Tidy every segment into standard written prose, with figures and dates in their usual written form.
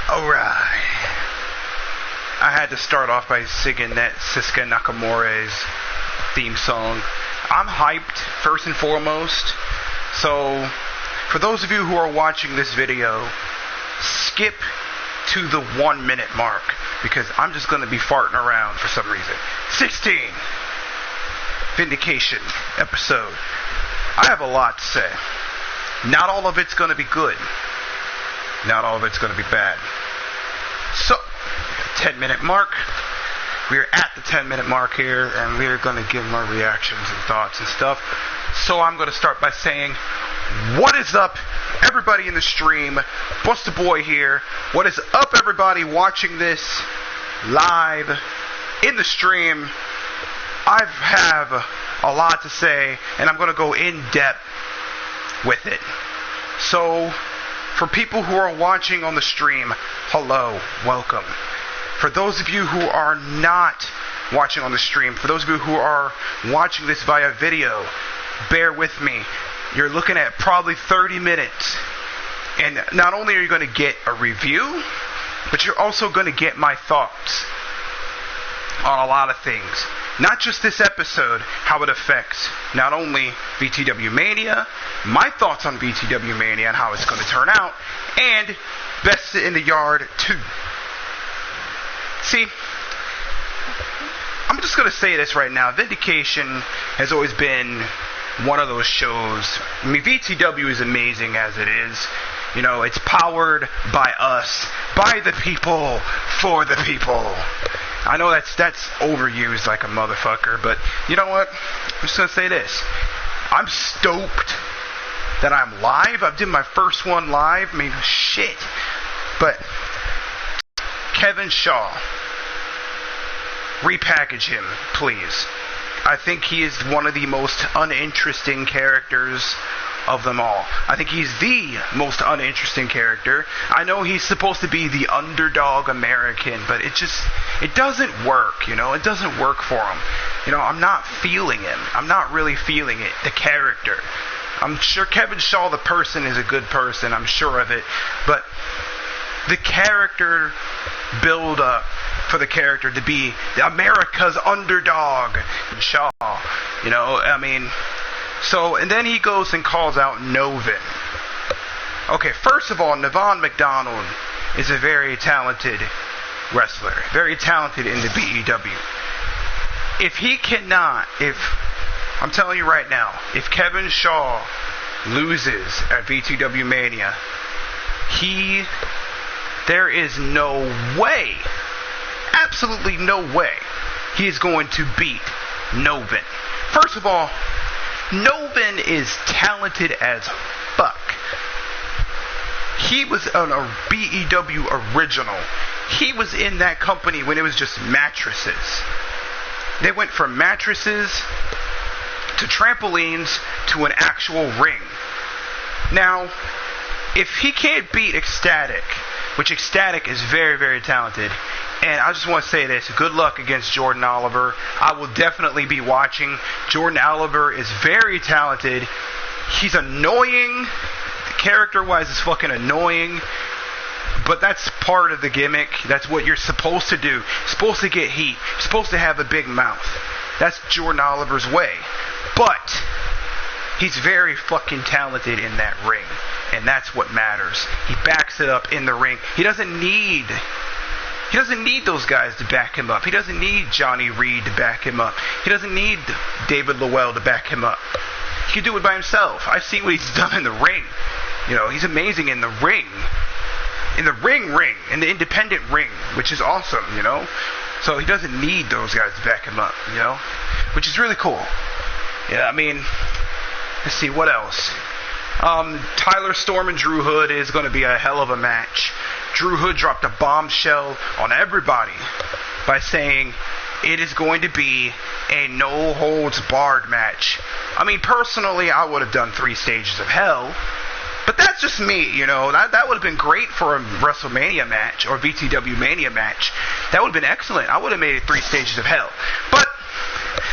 Alright. I had to start off by singing that Sasuke Nakamura's theme song. I'm hyped, first and foremost. So, for those of you who are watching this video, skip to the 1 minute mark, because I'm just going to be farting around for some reason. 16. Vindication episode. I have a lot to say. Not all of it's going to be good. Not all of it's going to be bad. So, 10 minute mark. We're at the 10 minute mark here, and we're going to give my reactions and thoughts and stuff. So I'm going to start by saying, what is up, everybody in the stream? Busta Boy here. What is up, everybody watching this live in the stream? I have a lot to say, and I'm going to go in depth with it. So, for people who are watching on the stream, hello, welcome. For those of you who are not watching on the stream, for those of you who are watching this via video, bear with me. You're looking at probably 30 minutes. And not only are you going to get a review, but you're also going to get my thoughts on a lot of things. Not just this episode, how it affects not only VTW Mania, my thoughts on VTW Mania and how it's going to turn out, and Best in the Yard 2. See, I'm just going to say this right now. Vindication has always been one of those shows. I mean, VTW is amazing as it is. You know, it's powered by us, by the people, for the people. I know that's overused like a motherfucker, but you know what? I'm just going to say this. I'm stoked that I'm live. I did my first one live. I mean, shit. But Kevin Shaw, repackage him, please. I think he is one of the most uninteresting characters of them all. I think he's the most uninteresting character. I know he's supposed to be the underdog American, but it doesn't work, you know? It doesn't work for him. You know, I'm not feeling him. I'm not really feeling it, the character. I'm sure Kevin Shaw, the person, is a good person. I'm sure of it. But the character build up for the character to be America's underdog, Shaw, you know, I mean, so, and then he goes and calls out Novin. Okay, first of all, Navon McDonald is a very talented wrestler, very talented in the BEW. I'm telling you right now, if Kevin Shaw loses at VTW Mania, there is no way, absolutely no way, he is going to beat Novin. First of all, Novin is talented as fuck. He was on a BEW original. He was in that company when it was just mattresses. They went from mattresses to trampolines to an actual ring. Now, if he can't beat Ecstatic, which Ecstatic is very, very talented, and I just want to say this, good luck against Jordan Oliver. I will definitely be watching. Jordan Oliver is very talented. He's annoying. Character-wise, is fucking annoying. But that's part of the gimmick. That's what you're supposed to do. You're supposed to get heat. You're supposed to have a big mouth. That's Jordan Oliver's way. But he's very fucking talented in that ring. And that's what matters. He backs it up in the ring. He doesn't need those guys to back him up. He doesn't need Johnny Reed to back him up. He doesn't need David Lowell to back him up. He can do it by himself. I've seen what he's done in the ring. You know, he's amazing in the ring. In the ring, in the independent ring, which is awesome, you know. So he doesn't need those guys to back him up, you know, which is really cool. Yeah, I mean, let's see, what else? Tyler Storm and Drew Hood is going to be a hell of a match. Drew Hood dropped a bombshell on everybody by saying it is going to be a no-holds-barred match. I mean, personally, I would have done 3 stages of hell, but that's just me, you know. That would have been great for a WrestleMania match or VTW Mania match. That would have been excellent. I would have made it 3 stages of hell. But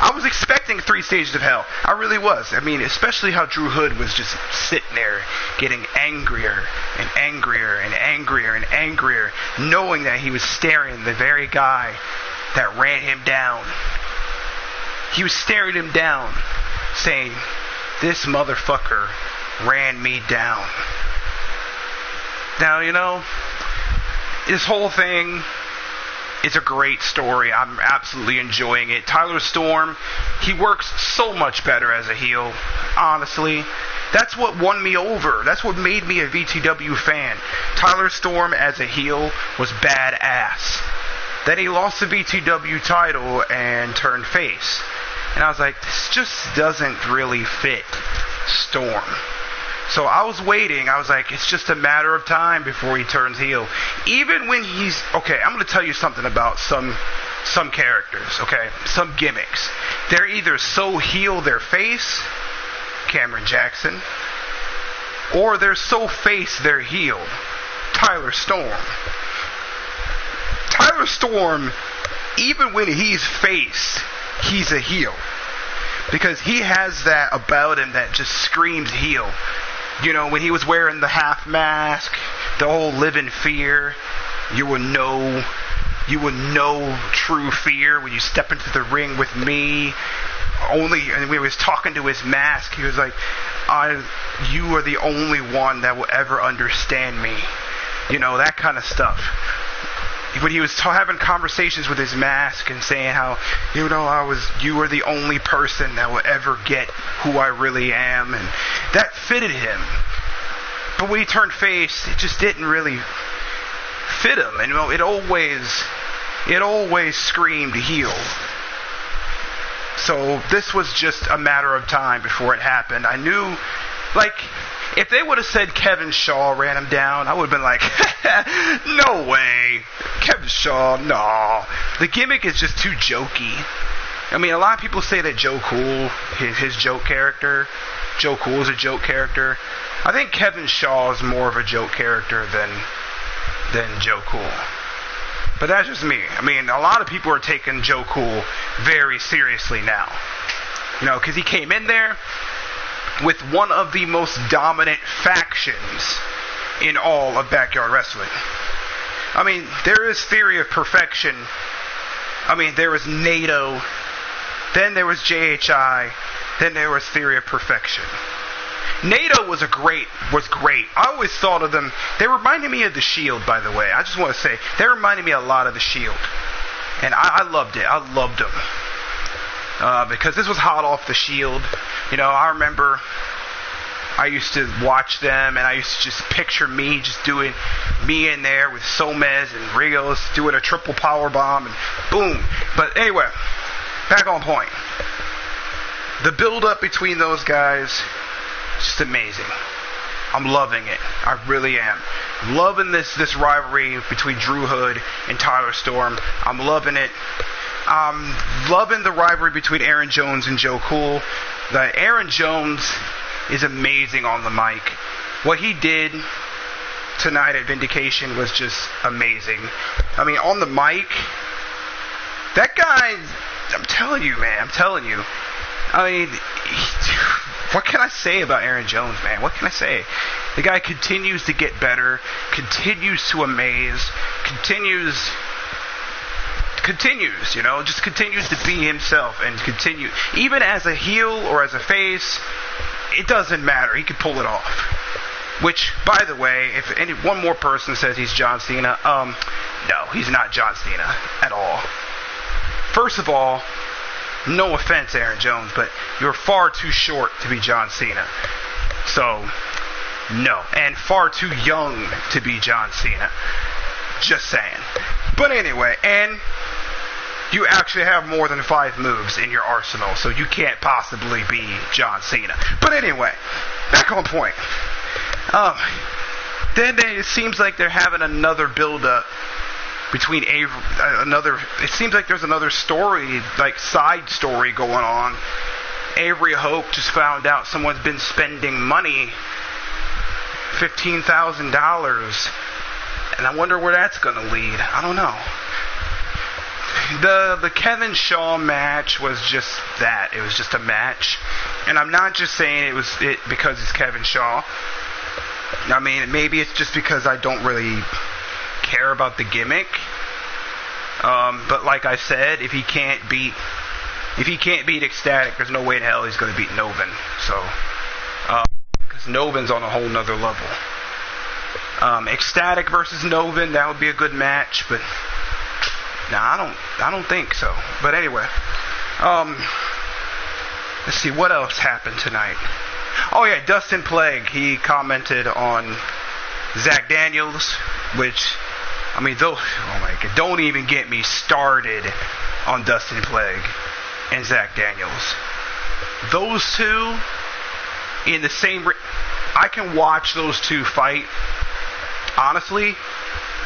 I was expecting 3 stages of hell. I really was. I mean, especially how Drew Hood was just sitting there getting angrier and angrier and angrier and angrier, knowing that he was staring the very guy that ran him down. He was staring him down, saying, "This motherfucker ran me down." Now, you know, this whole thing is a great story. I'm absolutely enjoying it. Tyler Storm, he works so much better as a heel, honestly. That's what won me over. That's what made me a VTW fan. Tyler Storm as a heel was badass. Then he lost the VTW title and turned face. And I was like, this just doesn't really fit Storm. So I was waiting. I was like, it's just a matter of time before he turns heel. Even when he's... Okay, I'm going to tell you something about some characters, okay? Some gimmicks. They're either so heel their face, Cameron Jackson, or they're so face their heel, Tyler Storm. Tyler Storm, even when he's face, he's a heel. Because he has that about him that just screams heel. You know, when he was wearing the half mask, the whole live in fear, you will know true fear when you step into the ring with me. And when he was talking to his mask, he was like, you are the only one that will ever understand me. You know, that kind of stuff. When he was having conversations with his mask and saying how, you know, you were the only person that will ever get who I really am, and that fitted him. But when he turned face, it just didn't really fit him, and you know, it always screamed heel. So this was just a matter of time before it happened. I knew, like, if they would have said Kevin Shaw ran him down, I would have been like, no way. Kevin Shaw, no. The gimmick is just too jokey. I mean, a lot of people say that Joe Cool, his joke character, Joe Cool is a joke character. I think Kevin Shaw is more of a joke character than Joe Cool. But that's just me. I mean, a lot of people are taking Joe Cool very seriously now. You know, because he came in there with one of the most dominant factions in all of backyard wrestling. I mean, there is Theory of Perfection. I mean, there was NATO. Then there was JHI. Then there was Theory of Perfection. NATO was great. I always thought of them. They reminded me of the Shield, by the way. I just want to say, they reminded me a lot of the Shield. And I loved it. I loved them. Because this was hot off the Shield. You know, I remember I used to watch them, and I used to just picture me just doing me in there with Somez and Rios doing a triple power bomb, and boom. But anyway, back on point. The build-up between those guys, just amazing. I'm loving it. I really am. I'm loving this rivalry between Drew Hood and Tyler Storm. I'm loving it. I'm loving the rivalry between Aaron Jones and Joe Cool. Aaron Jones is amazing on the mic. What he did tonight at Vindication was just amazing. I mean, on the mic, that guy, I'm telling you, man, I mean, what can I say about Aaron Jones, man? What can I say? The guy continues to get better, continues to amaze, continues, you know, just continues to be himself and continue. Even as a heel or as a face, it doesn't matter. He can pull it off. Which, by the way, if one more person says he's John Cena, no, he's not John Cena at all. First of all, no offense, Aaron Jones, but you're far too short to be John Cena. So, no. And far too young to be John Cena. Just saying. But anyway, and you actually have more than 5 moves in your arsenal, so you can't possibly be John Cena. But anyway, back on point. Then it seems like they're having another build-up between it seems like there's another story, like side story going on. Avery Hope just found out someone's been spending money, $15,000, and I wonder where that's going to lead. I don't know. the Kevin Shaw match was just that. It was just a match. And I'm not just saying it was it because it's Kevin Shaw. I mean, maybe it's just because I don't really care about the gimmick. But like I said, if he can't beat Ecstatic, there's no way in hell he's going to beat Novin. So, because Novin's on a whole nother level. Ecstatic versus Novin, that would be a good match, but I don't think so. But anyway, let's see what else happened tonight. Oh yeah, Dustin Plague, he commented on Zach Daniels, which, I mean, oh my God, don't even get me started on Dustin Plague and Zach Daniels. Those two in the same I can watch those two fight. Honestly,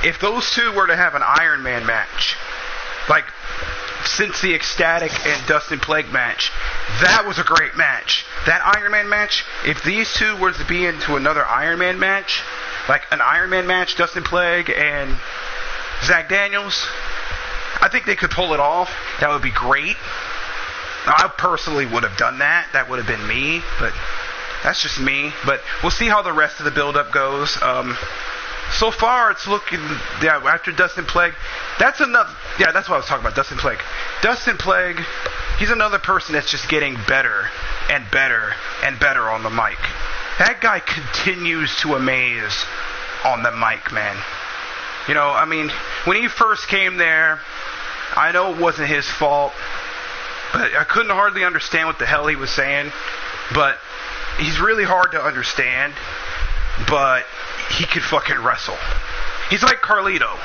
if those two were to have an Iron Man match, like since the Ecstatic and Dustin Plague match, that was a great match. That Iron Man match, if these two were to be into another Iron Man match, like an Iron Man match, Dustin Plague and Zach Daniels, I think they could pull it off. That would be great. I personally would have done that. That would have been me, but that's just me. But we'll see how the rest of the build-up goes. So far, it's looking, after Dustin Plague, that's what I was talking about, Dustin Plague. Dustin Plague, he's another person that's just getting better and better and better on the mic. That guy continues to amaze on the mic, man. You know, I mean, when he first came there, I know it wasn't his fault, but I couldn't hardly understand what the hell he was saying. But he's really hard to understand, but he could fucking wrestle. He's like Carlito.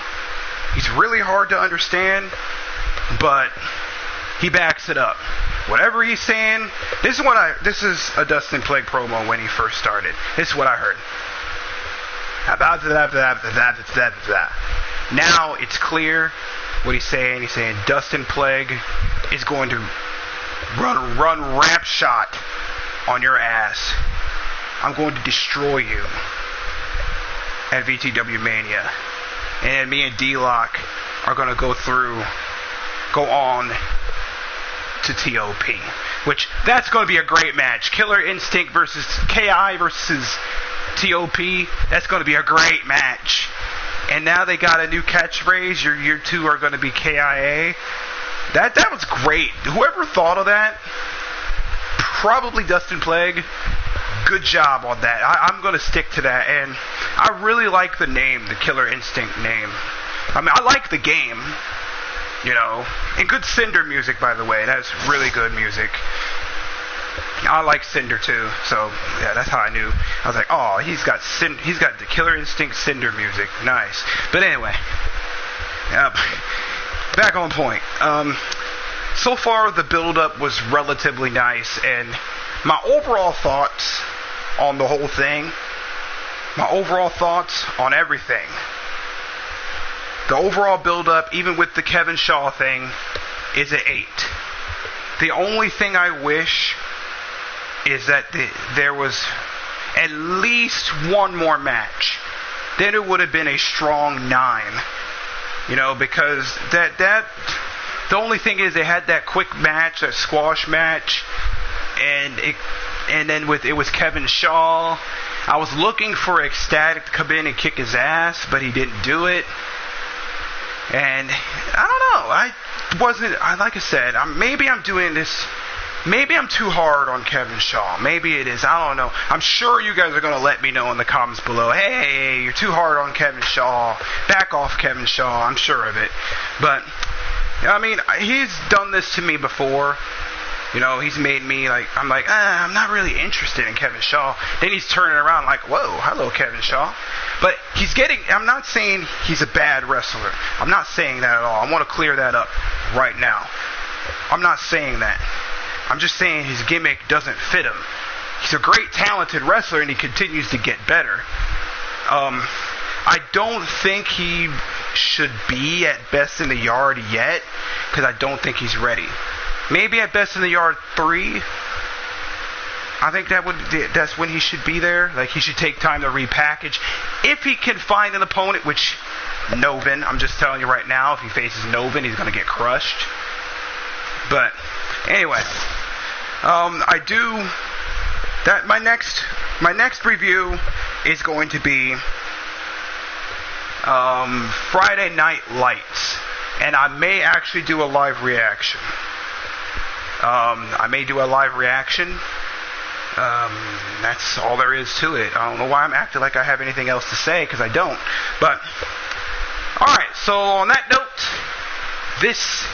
He's really hard to understand, but he backs it up. Whatever he's saying, this is a Dustin Plague promo when he first started. This is what I heard. Now it's clear what he's saying. He's saying Dustin Plague is going to run ramp shot on your ass. I'm going to destroy you at VTW Mania. And me and D-Lock are going to go on to TOP. Which, that's going to be a great match. Killer Instinct versus KI versus TOP. That's going to be a great match. And now they got a new catchphrase. Your two are going to be KIA. That was great. Whoever thought of that, probably Dustin Plague. Good job on that. I'm going to stick to that. And I really like the name, the Killer Instinct name. I mean, I like the game, you know. And good Cinder music, by the way. That's really good music. I like Cinder too. So, yeah, that's how I knew. I was like, oh, he's got the Killer Instinct Cinder music. Nice. But anyway, back on point. So far, the build-up was relatively nice, and my overall thoughts on the whole thing, my overall thoughts on everything, the overall build-up, even with the Kevin Shaw thing, is an 8. The only thing I wish is that there was at least one more match. Then it would have been a strong 9. You know, because the only thing is they had that quick match, that squash match, and then it was Kevin Shaw. I was looking for Ecstatic to come in and kick his ass, but he didn't do it. And I don't know. Like I said, maybe I'm doing this. Maybe I'm too hard on Kevin Shaw. Maybe it is. I don't know. I'm sure you guys are going to let me know in the comments below. Hey, you're too hard on Kevin Shaw. Back off Kevin Shaw. I'm sure of it. But, I mean, he's done this to me before. You know, he's made me I'm not really interested in Kevin Shaw. Then he's turning around like, whoa, hello, Kevin Shaw. But I'm not saying he's a bad wrestler. I'm not saying that at all. I want to clear that up right now. I'm not saying that. I'm just saying his gimmick doesn't fit him. He's a great, talented wrestler, and he continues to get better. I don't think he should be at Best in the Yard yet, because I don't think he's ready. Maybe at Best in the Yard 3. I think that's when he should be there. Like, he should take time to repackage. If he can find an opponent, which Novin. I'm just telling you right now, if he faces Novin, he's going to get crushed. But anyway, I do that. My next review is going to be Friday Night Lights, and I may actually do a live reaction. That's all there is to it. I don't know why I'm acting like I have anything else to say, because I don't. But, alright, so on that note, this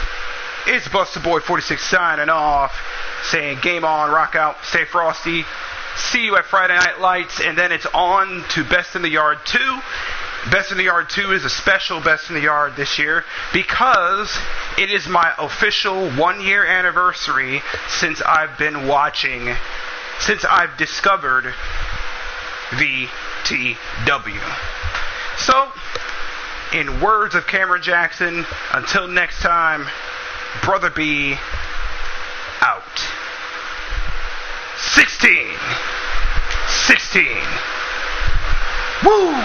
is Buster Boy 46 signing off, saying game on, rock out, stay frosty, see you at Friday Night Lights, and then it's on to Best in the Yard 2. Best in the Yard 2 is a special Best in the Yard this year because it is my official 1-year anniversary since I've discovered VTW. So, in words of Cameron Jackson, until next time, Brother B out. 16. Woo!